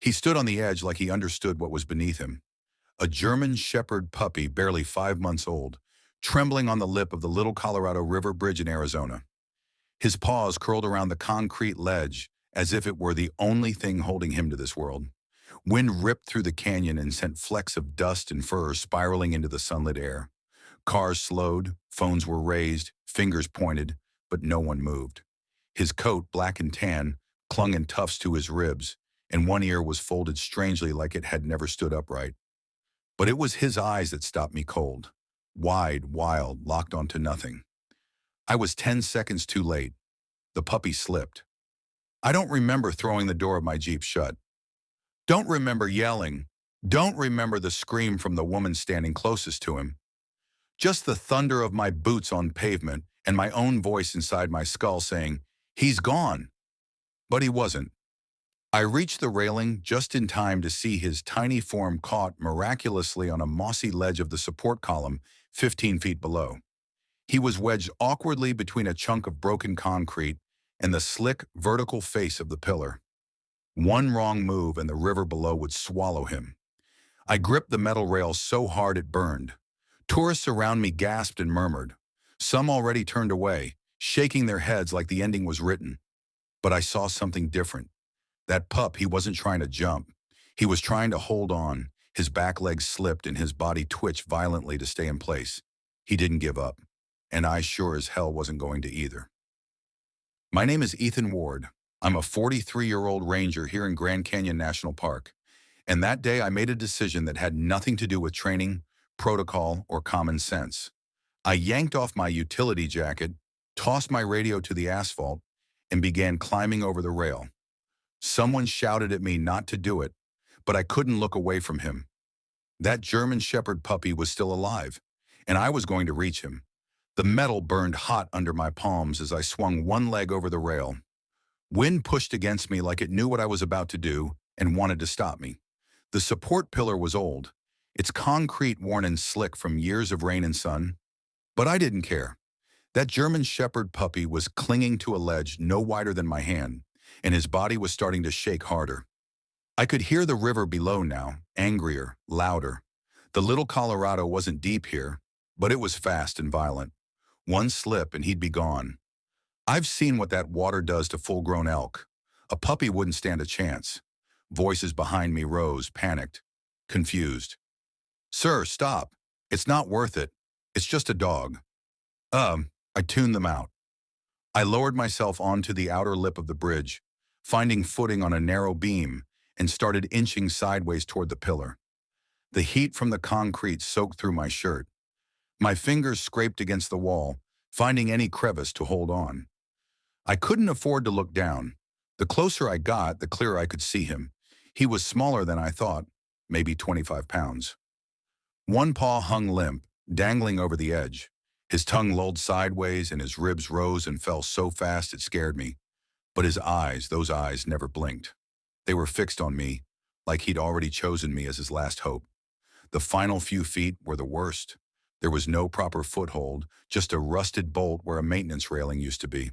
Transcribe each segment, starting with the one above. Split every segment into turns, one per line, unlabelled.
He stood on the edge like he understood what was beneath him. A German Shepherd puppy, barely 5 months old, trembling on the lip of the Little Colorado River Bridge in Arizona. His paws curled around the concrete ledge as if it were the only thing holding him to this world. Wind ripped through the canyon and sent flecks of dust and fur spiraling into the sunlit air. Cars slowed, phones were raised, fingers pointed, but no one moved. His coat, black and tan, clung in tufts to his ribs, and one ear was folded strangely like it had never stood upright. But it was his eyes that stopped me cold. Wide, wild, locked onto nothing. I was 10 seconds too late. The puppy slipped. I don't remember throwing the door of my Jeep shut. Don't remember yelling. Don't remember the scream from the woman standing closest to him. Just the thunder of my boots on pavement and my own voice inside my skull saying, "He's gone." But he wasn't. I reached the railing just in time to see his tiny form caught miraculously on a mossy ledge of the support column 15 feet below. He was wedged awkwardly between a chunk of broken concrete and the slick, vertical face of the pillar. One wrong move and the river below would swallow him. I gripped the metal rail so hard it burned. Tourists around me gasped and murmured. Some already turned away, shaking their heads like the ending was written. But I saw something different. That pup, he wasn't trying to jump. He was trying to hold on. His back legs slipped and his body twitched violently to stay in place. He didn't give up, and I sure as hell wasn't going to either. My name is Ethan Ward. I'm a 43-year-old ranger here in Grand Canyon National Park. And that day I made a decision that had nothing to do with training, protocol, or common sense. I yanked off my utility jacket, tossed my radio to the asphalt, and began climbing over the rail. Someone shouted at me not to do it, but I couldn't look away from him. That German Shepherd puppy was still alive, and I was going to reach him. The metal burned hot under my palms as I swung one leg over the rail. Wind pushed against me like it knew what I was about to do and wanted to stop me. The support pillar was old, its concrete worn and slick from years of rain and sun. But I didn't care. That German Shepherd puppy was clinging to a ledge no wider than my hand, and his body was starting to shake harder. I could hear the river below now, angrier, louder. The Little Colorado wasn't deep here, but it was fast and violent. One slip and he'd be gone. I've seen what that water does to full-grown elk. A puppy wouldn't stand a chance. Voices behind me rose, panicked, confused. "Sir, stop. It's not worth it. It's just a dog." I tuned them out. I lowered myself onto the outer lip of the bridge, finding footing on a narrow beam, and started inching sideways toward the pillar. The heat from the concrete soaked through my shirt. My fingers scraped against the wall, finding any crevice to hold on. I couldn't afford to look down. The closer I got, the clearer I could see him. He was smaller than I thought, maybe 25 pounds. One paw hung limp, dangling over the edge. His tongue lolled sideways and his ribs rose and fell so fast it scared me. But his eyes, those eyes, never blinked. They were fixed on me, like he'd already chosen me as his last hope. The final few feet were the worst. There was no proper foothold, just a rusted bolt where a maintenance railing used to be.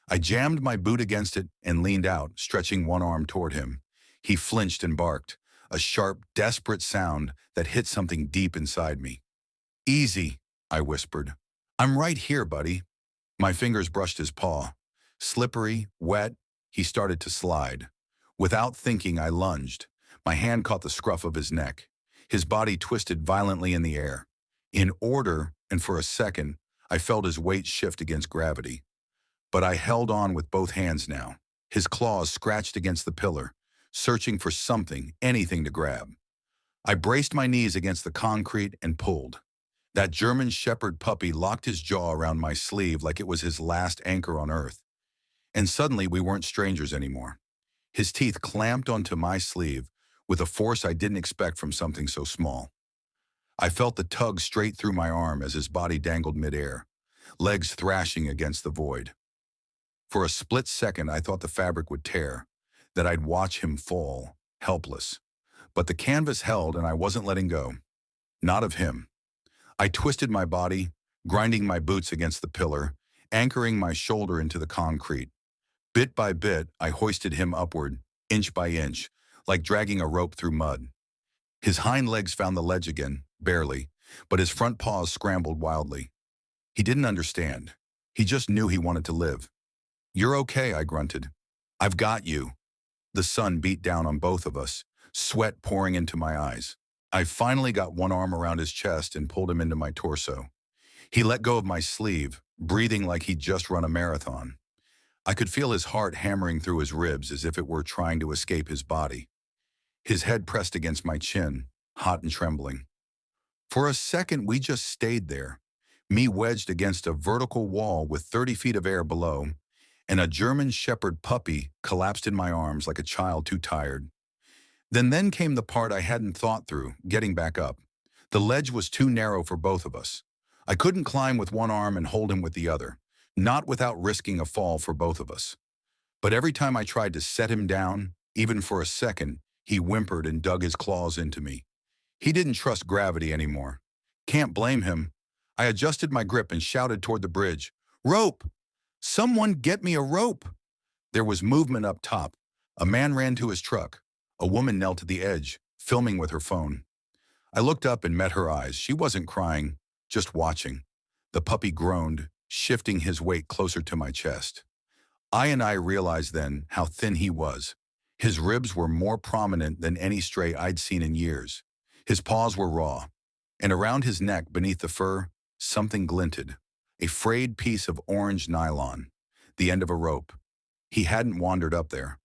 I jammed my boot against it and leaned out, stretching one arm toward him. He flinched and barked, a sharp, desperate sound that hit something deep inside me. "Easy," I whispered. "I'm right here, buddy." My fingers brushed his paw. Slippery, wet, he started to slide. Without thinking, I lunged. My hand caught the scruff of his neck. His body twisted violently in the air. In order, and for a second, I felt his weight shift against gravity. But I held on with both hands now. His claws scratched against the pillar, searching for something, anything to grab. I braced my knees against the concrete and pulled. That German Shepherd puppy locked his jaw around my sleeve like it was his last anchor on earth. And suddenly we weren't strangers anymore. His teeth clamped onto my sleeve with a force I didn't expect from something so small. I felt the tug straight through my arm as his body dangled midair, legs thrashing against the void. For a split second I thought the fabric would tear, that I'd watch him fall, helpless. But the canvas held and I wasn't letting go. Not of him. I twisted my body, grinding my boots against the pillar, anchoring my shoulder into the concrete. Bit by bit, I hoisted him upward, inch by inch, like dragging a rope through mud. His hind legs found the ledge again, barely, but his front paws scrambled wildly. He didn't understand. He just knew he wanted to live. "You're okay," I grunted. "I've got you." The sun beat down on both of us, sweat pouring into my eyes. I finally got one arm around his chest and pulled him into my torso. He let go of my sleeve, breathing like he'd just run a marathon. I could feel his heart hammering through his ribs as if it were trying to escape his body. His head pressed against my chin, hot and trembling. For a second, we just stayed there, me wedged against a vertical wall with 30 feet of air below, and a German Shepherd puppy collapsed in my arms like a child too tired. Then came the part I hadn't thought through, getting back up. The ledge was too narrow for both of us. I couldn't climb with one arm and hold him with the other, not without risking a fall for both of us. But every time I tried to set him down, even for a second, he whimpered and dug his claws into me. He didn't trust gravity anymore. Can't blame him. I adjusted my grip and shouted toward the bridge, "Rope! Someone get me a rope!" There was movement up top. A man ran to his truck. A woman knelt at the edge, filming with her phone. I looked up and met her eyes. She wasn't crying, just watching. The puppy groaned, shifting his weight closer to my chest. I realized then how thin he was. His ribs were more prominent than any stray I'd seen in years. His paws were raw, and around his neck, beneath the fur, something glinted. A frayed piece of orange nylon, the end of a rope. He hadn't wandered up there.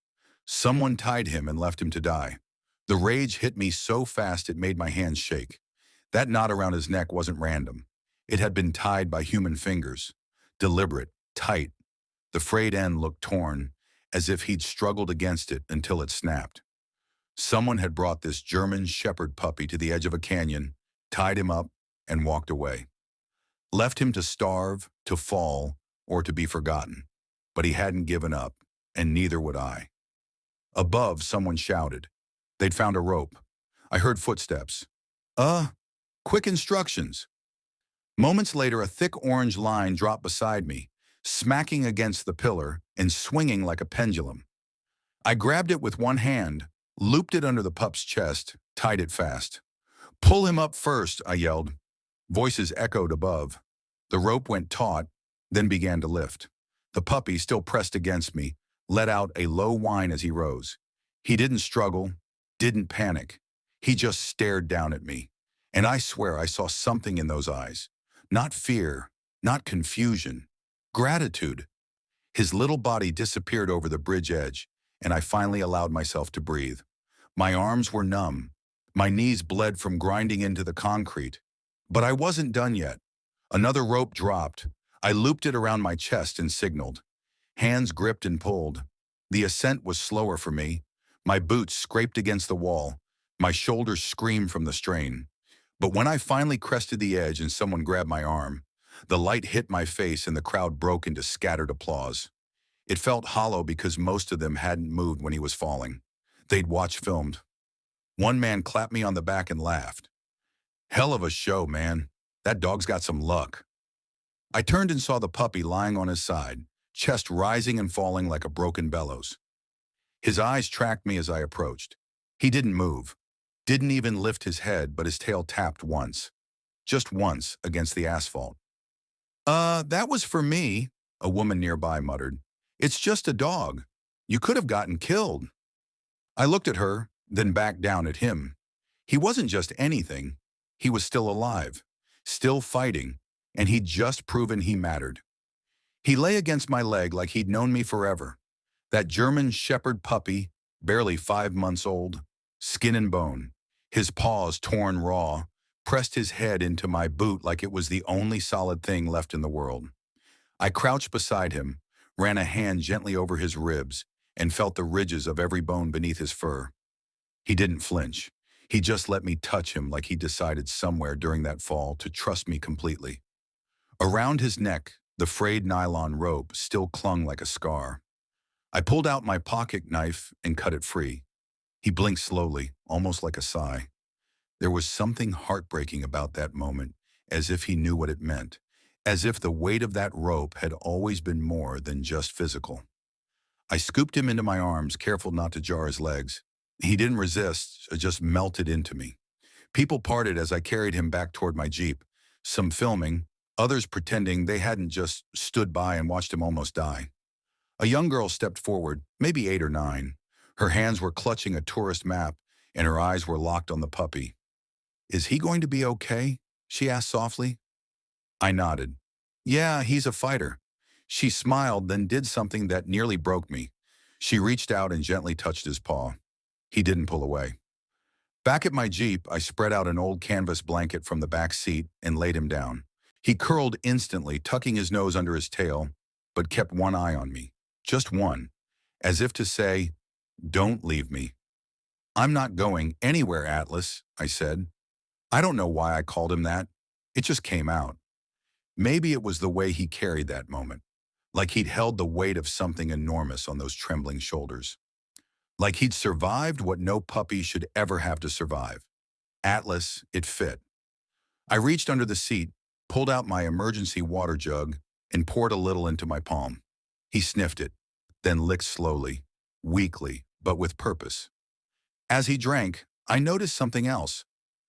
Someone tied him and left him to die. The rage hit me so fast it made my hands shake. That knot around his neck wasn't random. It had been tied by human fingers. Deliberate, tight. The frayed end looked torn, as if he'd struggled against it until it snapped. Someone had brought this German Shepherd puppy to the edge of a canyon, tied him up, and walked away. Left him to starve, to fall, or to be forgotten. But he hadn't given up, and neither would I. Above, someone shouted. They'd found a rope. I heard footsteps. Quick instructions." Moments later, a thick orange line dropped beside me, smacking against the pillar and swinging like a pendulum. I grabbed it with one hand, looped it under the pup's chest, tied it fast. "Pull him up first," I yelled. Voices echoed above. The rope went taut, then began to lift. The puppy, still pressed against me, let out a low whine as he rose. He didn't struggle, didn't panic. He just stared down at me. And I swear I saw something in those eyes. Not fear, not confusion, gratitude. His little body disappeared over the bridge edge, and I finally allowed myself to breathe. My arms were numb. My knees bled from grinding into the concrete. But I wasn't done yet. Another rope dropped. I looped it around my chest and signaled. Hands gripped and pulled. The ascent was slower for me. My boots scraped against the wall. My shoulders screamed from the strain. But when I finally crested the edge and someone grabbed my arm, the light hit my face and the crowd broke into scattered applause. It felt hollow because most of them hadn't moved when he was falling. They'd watched filmed. One man clapped me on the back and laughed. "Hell of a show, man. That dog's got some luck." I turned and saw the puppy lying on his side, chest rising and falling like a broken bellows. His eyes tracked me as I approached. He didn't move, didn't even lift his head, but his tail tapped once. Just once, against the asphalt. That was for me," a woman nearby muttered. "It's just a dog. You could have gotten killed." I looked at her, then back down at him. He wasn't just anything. He was still alive, still fighting, and he'd just proven he mattered. He lay against my leg like he'd known me forever. That German Shepherd puppy, barely 5 months old, skin and bone, his paws torn raw, pressed his head into my boot like it was the only solid thing left in the world. I crouched beside him, ran a hand gently over his ribs, and felt the ridges of every bone beneath his fur. He didn't flinch. He just let me touch him like he decided somewhere during that fall to trust me completely. Around his neck, the frayed nylon rope still clung like a scar. I pulled out my pocket knife and cut it free. He blinked slowly, almost like a sigh. There was something heartbreaking about that moment, as if he knew what it meant, as if the weight of that rope had always been more than just physical. I scooped him into my arms, careful not to jar his legs. He didn't resist, just melted into me. People parted as I carried him back toward my Jeep, some filming, others pretending they hadn't just stood by and watched him almost die. A young girl stepped forward, maybe 8 or 9. Her hands were clutching a tourist map, and her eyes were locked on the puppy. "Is he going to be okay?" she asked softly. I nodded. "Yeah, he's a fighter." She smiled, then did something that nearly broke me. She reached out and gently touched his paw. He didn't pull away. Back at my Jeep, I spread out an old canvas blanket from the back seat and laid him down. He curled instantly, tucking his nose under his tail, but kept one eye on me. Just one, as if to say, "Don't leave me." "I'm not going anywhere, Atlas," I said. I don't know why I called him that. It just came out. Maybe it was the way he carried that moment, like he'd held the weight of something enormous on those trembling shoulders. Like he'd survived what no puppy should ever have to survive. Atlas, it fit. I reached under the seat, pulled out my emergency water jug, and poured a little into my palm. He sniffed it, then licked slowly, weakly, but with purpose. As he drank, I noticed something else.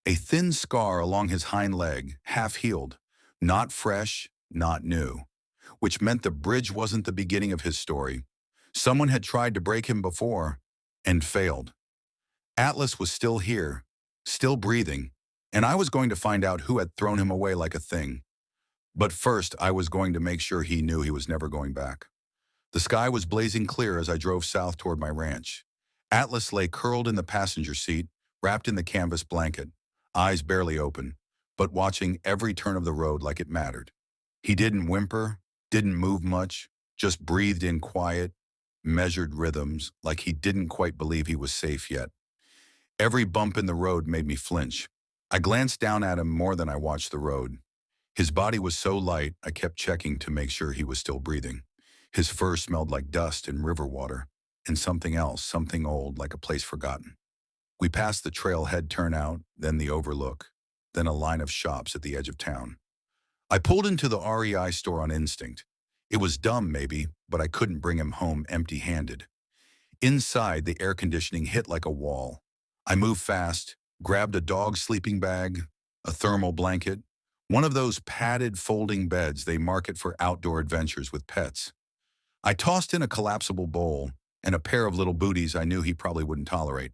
A thin scar along his hind leg, half healed, not fresh, not new, which meant the bridge wasn't the beginning of his story. Someone had tried to break him before and failed. Atlas was still here, still breathing, and I was going to find out who had thrown him away like a thing. But first, I was going to make sure he knew he was never going back. The sky was blazing clear as I drove south toward my ranch. Atlas lay curled in the passenger seat, wrapped in the canvas blanket, eyes barely open, but watching every turn of the road like it mattered. He didn't whimper, didn't move much, just breathed in quiet, measured rhythms like he didn't quite believe he was safe yet. Every bump in the road made me flinch. I glanced down at him more than I watched the road. His body was so light, I kept checking to make sure he was still breathing. His fur smelled like dust and river water, and something else, something old, like a place forgotten. We passed the trailhead turnout, then the overlook, then a line of shops at the edge of town. I pulled into the REI store on instinct. It was dumb, maybe, but I couldn't bring him home empty-handed. Inside, the air conditioning hit like a wall. I moved fast, grabbed a dog sleeping bag, a thermal blanket, one of those padded folding beds they market for outdoor adventures with pets. I tossed in a collapsible bowl and a pair of little booties I knew he probably wouldn't tolerate.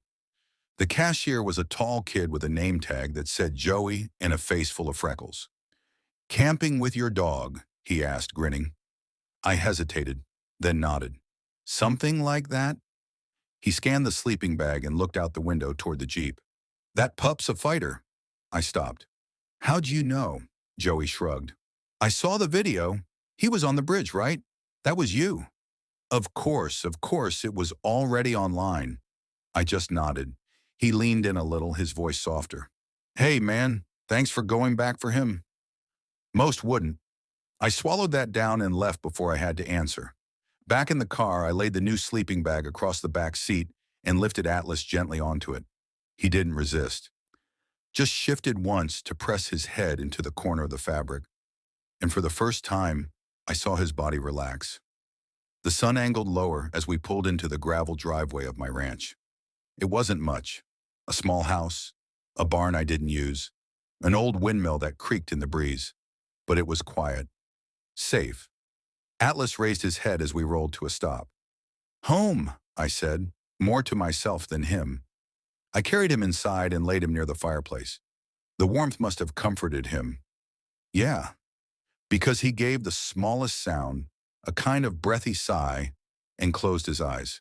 The cashier was a tall kid with a name tag that said Joey and a face full of freckles. "Camping with your dog?" he asked, grinning. I hesitated, then nodded. "Something like that?" He scanned the sleeping bag and looked out the window toward the Jeep. "That pup's a fighter." I stopped. "How'd you know?" Joey shrugged. "I saw the video. He was on the bridge, right? That was you." Of course, it was already online." I just nodded. He leaned in a little, his voice softer. "Hey, man, thanks for going back for him." Most wouldn't. I swallowed that down and left before I had to answer. Back in the car, I laid the new sleeping bag across the back seat and lifted Atlas gently onto it. He didn't resist. Just shifted once to press his head into the corner of the fabric. And for the first time, I saw his body relax. The sun angled lower as we pulled into the gravel driveway of my ranch. It wasn't much. A small house, a barn I didn't use, an old windmill that creaked in the breeze. But it was quiet. Safe. Atlas raised his head as we rolled to a stop. "Home," I said, more to myself than him. I carried him inside and laid him near the fireplace. The warmth must have comforted him. Yeah, because he gave the smallest sound, a kind of breathy sigh, and closed his eyes.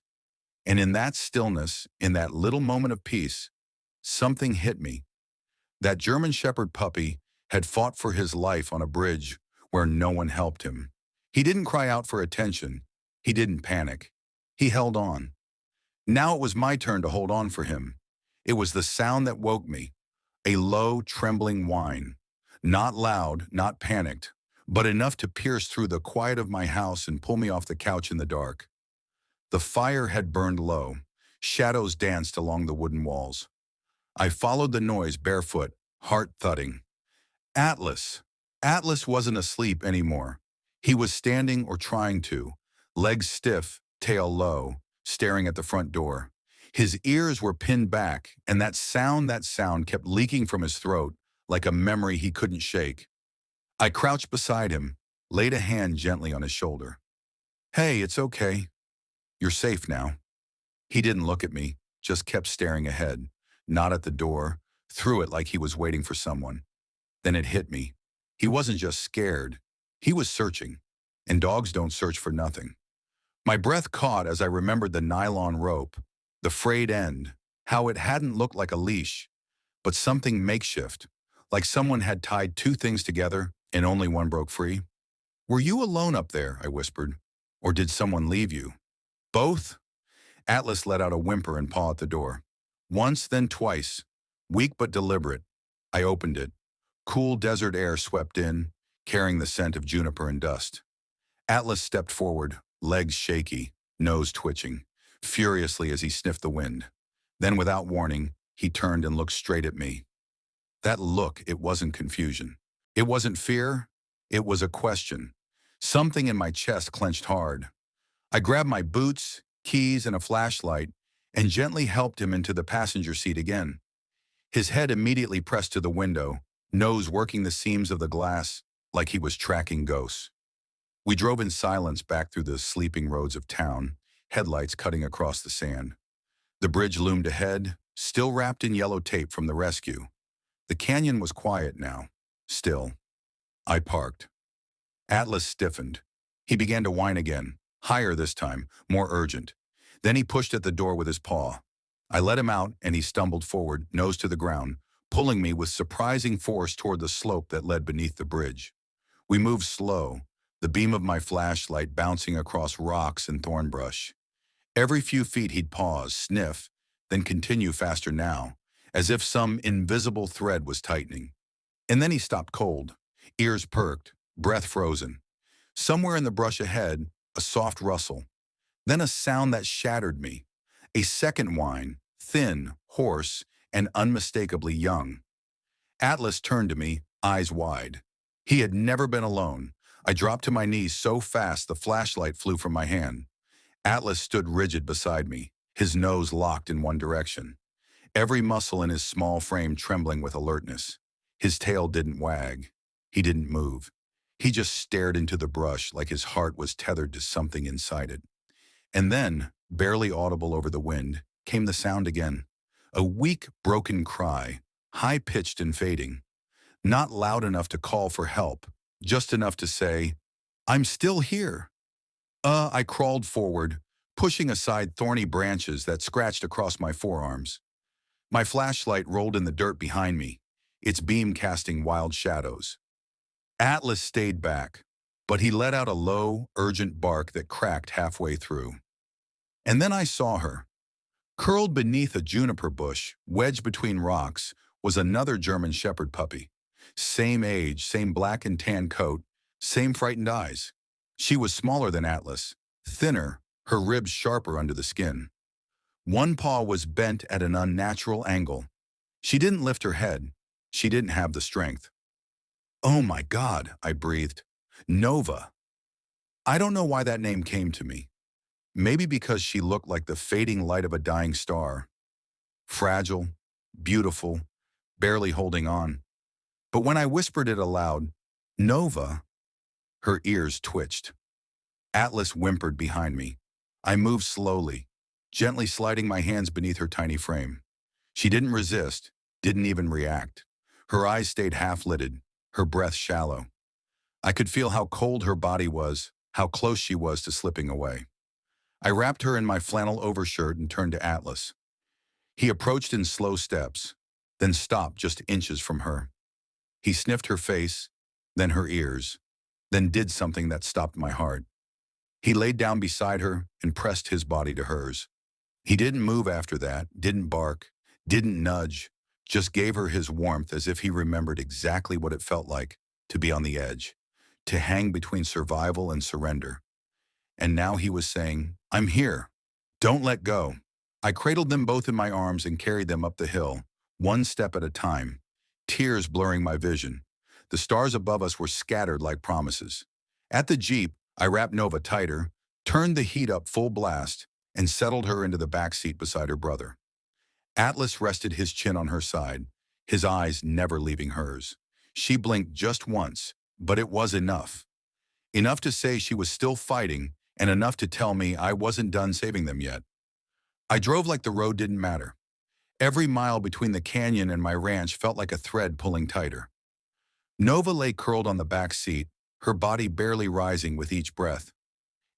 And in that stillness, in that little moment of peace, something hit me. That German Shepherd puppy had fought for his life on a bridge where no one helped him. He didn't cry out for attention. He didn't panic. He held on. Now it was my turn to hold on for him. It was the sound that woke me, a low, trembling whine. Not loud, not panicked, but enough to pierce through the quiet of my house and pull me off the couch in the dark. The fire had burned low. Shadows danced along the wooden walls. I followed the noise barefoot, heart thudding. Atlas. Atlas wasn't asleep anymore. He was standing or trying to, legs stiff, tail low, staring at the front door. His ears were pinned back, and that sound kept leaking from his throat like a memory he couldn't shake. I crouched beside him, laid a hand gently on his shoulder. Hey, it's okay. You're safe now. He didn't look at me, just kept staring ahead, not at the door, through it like he was waiting for someone. Then it hit me. He wasn't just scared. He was searching, and dogs don't search for nothing. My breath caught as I remembered the nylon rope, the frayed end, how it hadn't looked like a leash, but something makeshift, like someone had tied two things together and only one broke free. Were you alone up there? I whispered. Or did someone leave you? Both? Atlas let out a whimper and paw at the door. Once, then twice. Weak but deliberate. I opened it. Cool desert air swept in, carrying the scent of juniper and dust. Atlas stepped forward, legs shaky, nose twitching, furiously as he sniffed the wind. Then, without warning, he turned and looked straight at me. That look, it wasn't confusion. It wasn't fear. It was a question. Something in my chest clenched hard. I grabbed my boots, keys, and a flashlight and gently helped him into the passenger seat again. His head immediately pressed to the window, nose working the seams of the glass like he was tracking ghosts. We drove in silence back through the sleeping roads of town, headlights cutting across the sand. The bridge loomed ahead, still wrapped in yellow tape from the rescue. The canyon was quiet now, still. I parked. Atlas stiffened. He began to whine again, higher this time, more urgent. Then he pushed at the door with his paw. I let him out and he stumbled forward, nose to the ground, pulling me with surprising force toward the slope that led beneath the bridge. We moved slow, the beam of my flashlight bouncing across rocks and thorn brush. Every few feet he'd pause, sniff, then continue faster now, as if some invisible thread was tightening. And then he stopped cold, ears perked, breath frozen. Somewhere in the brush ahead, a soft rustle. Then a sound that shattered me. A second whine, thin, hoarse, and unmistakably young. Atlas turned to me, eyes wide. He had never been alone. I dropped to my knees so fast the flashlight flew from my hand. Atlas stood rigid beside me, his nose locked in one direction. Every muscle in his small frame trembling with alertness. His tail didn't wag. He didn't move. He just stared into the brush like his heart was tethered to something inside it. And then, barely audible over the wind, came the sound again. A weak, broken cry, high-pitched and fading. Not loud enough to call for help, just enough to say, "I'm still here." I crawled forward, pushing aside thorny branches that scratched across my forearms. My flashlight rolled in the dirt behind me, its beam casting wild shadows. Atlas stayed back, but he let out a low, urgent bark that cracked halfway through. And then I saw her. Curled beneath a juniper bush, wedged between rocks, was another German Shepherd puppy. Same age, same black and tan coat, same frightened eyes. She was smaller than Atlas, thinner, her ribs sharper under the skin. One paw was bent at an unnatural angle. She didn't lift her head. She didn't have the strength. "Oh my God," I breathed. "Nova." I don't know why that name came to me. Maybe because she looked like the fading light of a dying star. Fragile, beautiful, barely holding on. But when I whispered it aloud, "Nova," her ears twitched. Atlas whimpered behind me. I moved slowly, gently sliding my hands beneath her tiny frame. She didn't resist, didn't even react. Her eyes stayed half-lidded, her breath shallow. I could feel how cold her body was, how close she was to slipping away. I wrapped her in my flannel overshirt and turned to Atlas. He approached in slow steps, then stopped just inches from her. He sniffed her face, then her ears, then did something that stopped my heart. He laid down beside her and pressed his body to hers. He didn't move after that, didn't bark, didn't nudge, just gave her his warmth as if he remembered exactly what it felt like to be on the edge, to hang between survival and surrender. And now he was saying, "I'm here. Don't let go." I cradled them both in my arms and carried them up the hill, one step at a time, tears blurring my vision. The stars above us were scattered like promises. At the Jeep, I wrapped Nova tighter, turned the heat up full blast, and settled her into the back seat beside her brother. Atlas rested his chin on her side, his eyes never leaving hers. She blinked just once, but it was enough. Enough to say she was still fighting, and enough to tell me I wasn't done saving them yet. I drove like the road didn't matter. Every mile between the canyon and my ranch felt like a thread pulling tighter. Nova lay curled on the back seat, her body barely rising with each breath.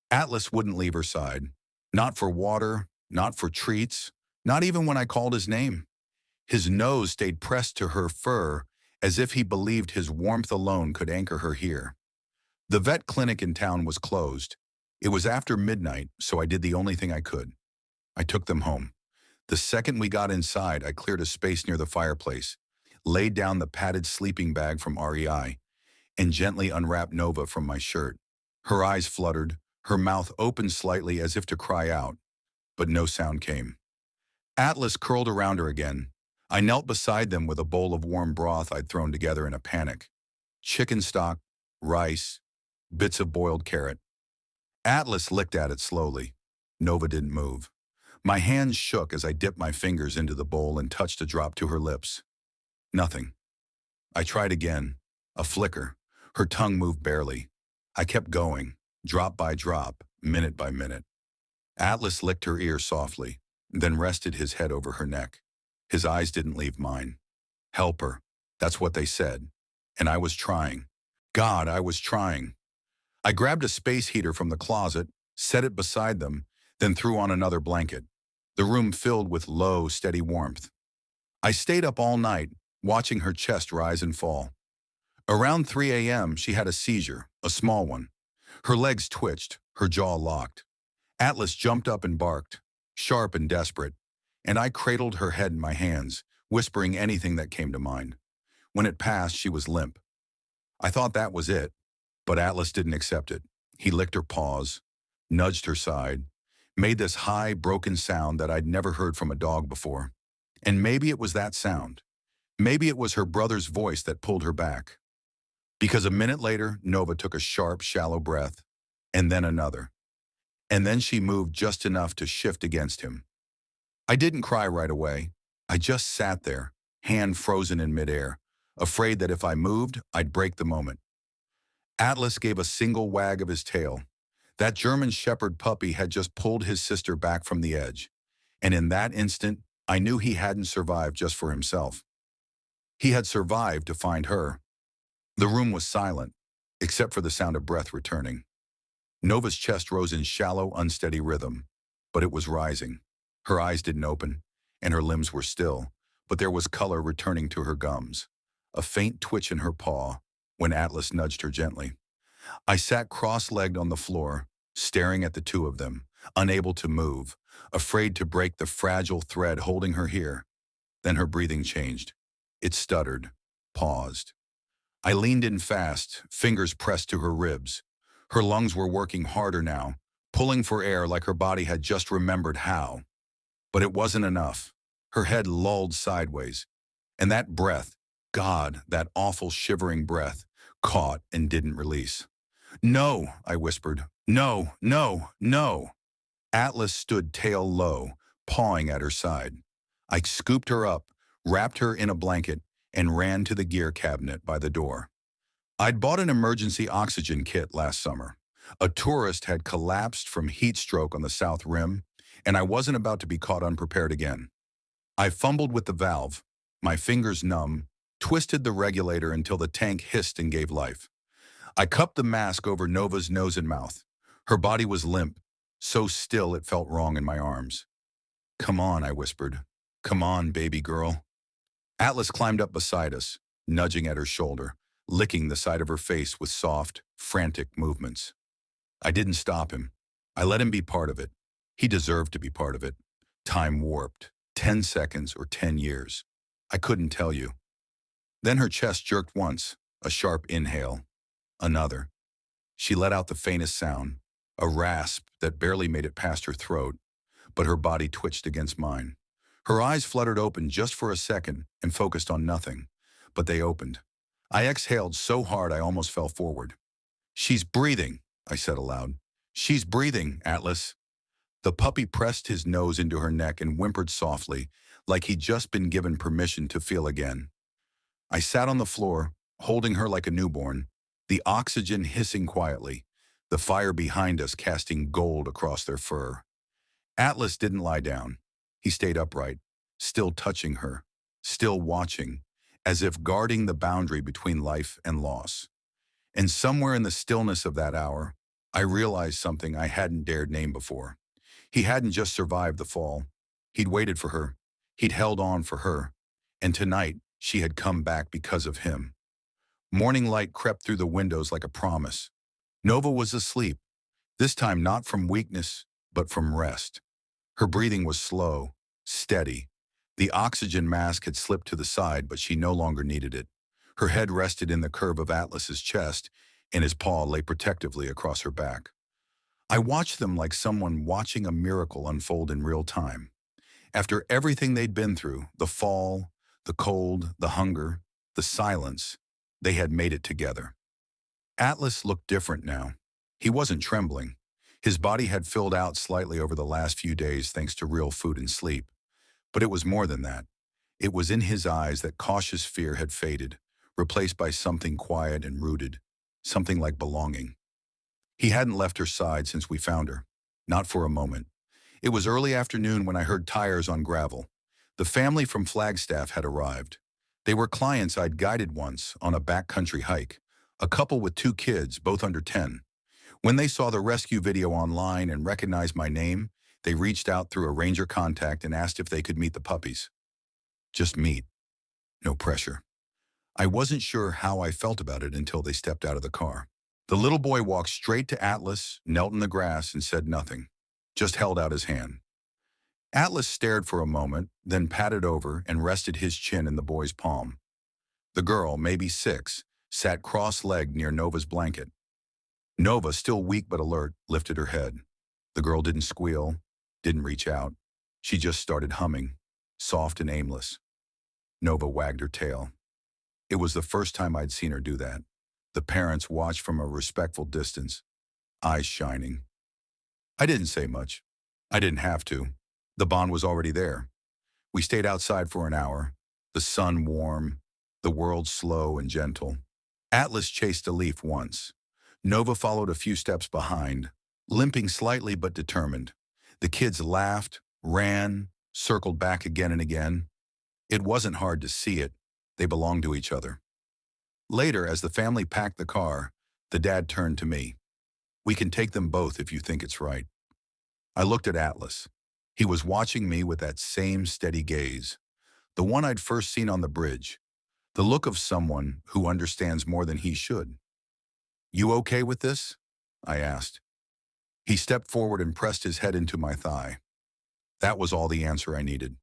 Atlas wouldn't leave her side. Not for water, not for treats, not even when I called his name. His nose stayed pressed to her fur as if he believed his warmth alone could anchor her here. The vet clinic in town was closed. It was after midnight, so I did the only thing I could. I took them home. The second we got inside, I cleared a space near the fireplace, laid down the padded sleeping bag from REI, and gently unwrapped Nova from my shirt. Her eyes fluttered, her mouth opened slightly as if to cry out, but no sound came. Atlas curled around her again. I knelt beside them with a bowl of warm broth I'd thrown together in a panic. Chicken stock, rice, bits of boiled carrot. Atlas licked at it slowly. Nova didn't move. My hands shook as I dipped my fingers into the bowl and touched a drop to her lips. Nothing. I tried again. A flicker. Her tongue moved barely. I kept going, drop by drop, minute by minute. Atlas licked her ear softly, then rested his head over her neck. His eyes didn't leave mine. Help her. That's what they said. And I was trying. God, I was trying. I grabbed a space heater from the closet, set it beside them, then threw on another blanket. The room filled with low, steady warmth. I stayed up all night, watching her chest rise and fall. Around 3 a.m., she had a seizure, a small one. Her legs twitched, her jaw locked. Atlas jumped up and barked, sharp and desperate, and I cradled her head in my hands, whispering anything that came to mind. When it passed, she was limp. I thought that was it, but Atlas didn't accept it. He licked her paws, nudged her side, made this high, broken sound that I'd never heard from a dog before. And maybe it was that sound. Maybe it was her brother's voice that pulled her back. Because a minute later, Nova took a sharp, shallow breath, and then another. And then she moved just enough to shift against him. I didn't cry right away. I just sat there, hand frozen in midair, afraid that if I moved, I'd break the moment. Atlas gave a single wag of his tail. That German Shepherd puppy had just pulled his sister back from the edge. And in that instant, I knew he hadn't survived just for himself. He had survived to find her. The room was silent, except for the sound of breath returning. Nova's chest rose in shallow, unsteady rhythm, but it was rising. Her eyes didn't open, and her limbs were still, but there was color returning to her gums, a faint twitch in her paw when Atlas nudged her gently. I sat cross-legged on the floor, staring at the two of them, unable to move, afraid to break the fragile thread holding her here. Then her breathing changed. It stuttered, paused. I leaned in fast, fingers pressed to her ribs. Her lungs were working harder now, pulling for air like her body had just remembered how. But it wasn't enough. Her head lolled sideways. And that breath, God, that awful shivering breath, caught and didn't release. "No," I whispered. "No, no, no." Atlas stood tail low, pawing at her side. I scooped her up, wrapped her in a blanket, and ran to the gear cabinet by the door. I'd bought an emergency oxygen kit last summer. A tourist had collapsed from heat stroke on the south rim, and I wasn't about to be caught unprepared again. I fumbled with the valve, my fingers numb, twisted the regulator until the tank hissed and gave life. I cupped the mask over Nova's nose and mouth. Her body was limp, so still it felt wrong in my arms. "Come on," I whispered. "Come on, baby girl." Atlas climbed up beside us, nudging at her shoulder, licking the side of her face with soft, frantic movements. I didn't stop him. I let him be part of it. He deserved to be part of it. Time warped. 10 seconds or 10 years. I couldn't tell you. Then her chest jerked once, a sharp inhale. Another. She let out the faintest sound, a rasp that barely made it past her throat, but her body twitched against mine. Her eyes fluttered open just for a second and focused on nothing, but they opened. I exhaled so hard I almost fell forward. "She's breathing," I said aloud. "She's breathing, Atlas." The puppy pressed his nose into her neck and whimpered softly, like he'd just been given permission to feel again. I sat on the floor, holding her like a newborn, the oxygen hissing quietly, the fire behind us casting gold across their fur. Atlas didn't lie down. He stayed upright, still touching her, still watching, as if guarding the boundary between life and loss. And somewhere in the stillness of that hour, I realized something I hadn't dared name before. He hadn't just survived the fall. He'd waited for her. He'd held on for her. And tonight, she had come back because of him. Morning light crept through the windows like a promise. Nova was asleep, this time not from weakness, but from rest. Her breathing was slow, steady. The oxygen mask had slipped to the side, but she no longer needed it. Her head rested in the curve of Atlas's chest, and his paw lay protectively across her back. I watched them like someone watching a miracle unfold in real time. After everything they'd been through, the fall, the cold, the hunger, the silence, they had made it together. Atlas looked different now. He wasn't trembling. His body had filled out slightly over the last few days thanks to real food and sleep. But it was more than that. It was in his eyes that cautious fear had faded, replaced by something quiet and rooted, something like belonging. He hadn't left her side since we found her, not for a moment. It was early afternoon when I heard tires on gravel. The family from Flagstaff had arrived. They were clients I'd guided once on a backcountry hike, a couple with 2 kids, both under 10. When they saw the rescue video online and recognized my name, they reached out through a ranger contact and asked if they could meet the puppies. Just meet. No pressure. I wasn't sure how I felt about it until they stepped out of the car. The little boy walked straight to Atlas, knelt in the grass, and said nothing, just held out his hand. Atlas stared for a moment, then patted over and rested his chin in the boy's palm. The girl, maybe 6, sat cross-legged near Nova's blanket. Nova, still weak but alert, lifted her head. The girl didn't squeal, didn't reach out. She just started humming, soft and aimless. Nova wagged her tail. It was the first time I'd seen her do that. The parents watched from a respectful distance, eyes shining. I didn't say much. I didn't have to. The bond was already there. We stayed outside for an hour, the sun warm, the world slow and gentle. Atlas chased a leaf once. Nova followed a few steps behind, limping slightly but determined. The kids laughed, ran, circled back again and again. It wasn't hard to see it. They belonged to each other. Later, as the family packed the car, the dad turned to me. "We can take them both if you think it's right." I looked at Atlas. He was watching me with that same steady gaze, the one I'd first seen on the bridge, the look of someone who understands more than he should. "You okay with this?" I asked. He stepped forward and pressed his head into my thigh. That was all the answer I needed.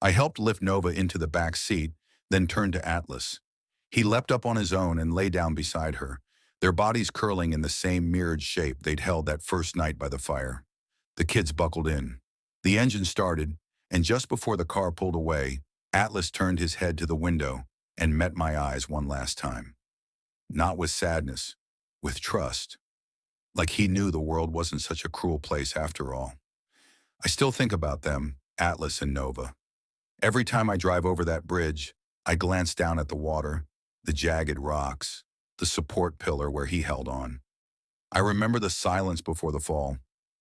I helped lift Nova into the back seat, then turned to Atlas. He leapt up on his own and lay down beside her, their bodies curling in the same mirrored shape they'd held that first night by the fire. The kids buckled in. The engine started, and just before the car pulled away, Atlas turned his head to the window and met my eyes one last time. Not with sadness, with trust. Like he knew the world wasn't such a cruel place after all. I still think about them, Atlas and Nova. Every time I drive over that bridge, I glance down at the water, the jagged rocks, the support pillar where he held on. I remember the silence before the fall,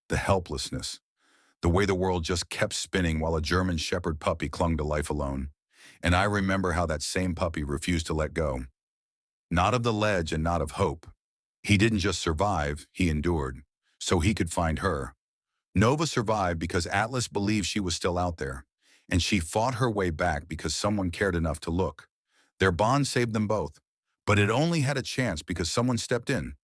the helplessness, the way the world just kept spinning while a German Shepherd puppy clung to life alone. And I remember how that same puppy refused to let go. Not of the ledge and not of hope. He didn't just survive, he endured, so he could find her. Nova survived because Atlas believed she was still out there, and she fought her way back because someone cared enough to look. Their bond saved them both, but it only had a chance because someone stepped in.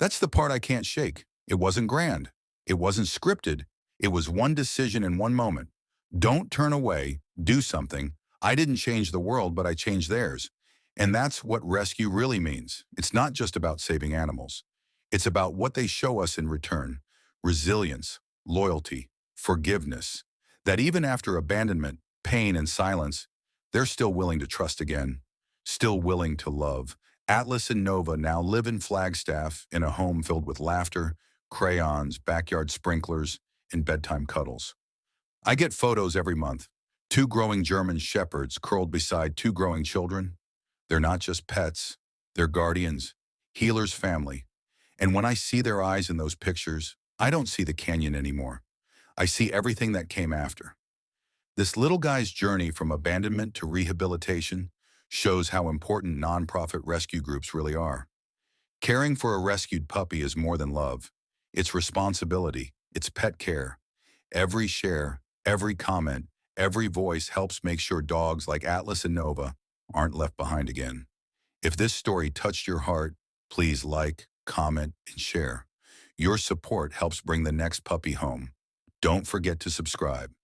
That's the part I can't shake. It wasn't grand. It wasn't scripted. It was one decision in one moment. Don't turn away, do something. I didn't change the world, but I changed theirs. And that's what rescue really means. It's not just about saving animals. It's about what they show us in return. Resilience, loyalty, forgiveness. That even after abandonment, pain, and silence, they're still willing to trust again. Still willing to love. Atlas and Nova now live in Flagstaff in a home filled with laughter, crayons, backyard sprinklers, and bedtime cuddles. I get photos every month. Two growing German shepherds curled beside two growing children. They're not just pets, they're guardians, healers' family. And when I see their eyes in those pictures, I don't see the canyon anymore. I see everything that came after. This little guy's journey from abandonment to rehabilitation shows how important nonprofit rescue groups really are. Caring for a rescued puppy is more than love. It's responsibility. It's pet care. Every share, every comment, every voice helps make sure dogs like Atlas and Nova aren't left behind again. If this story touched your heart, please like, comment, and share. Your support helps bring the next puppy home. Don't forget to subscribe.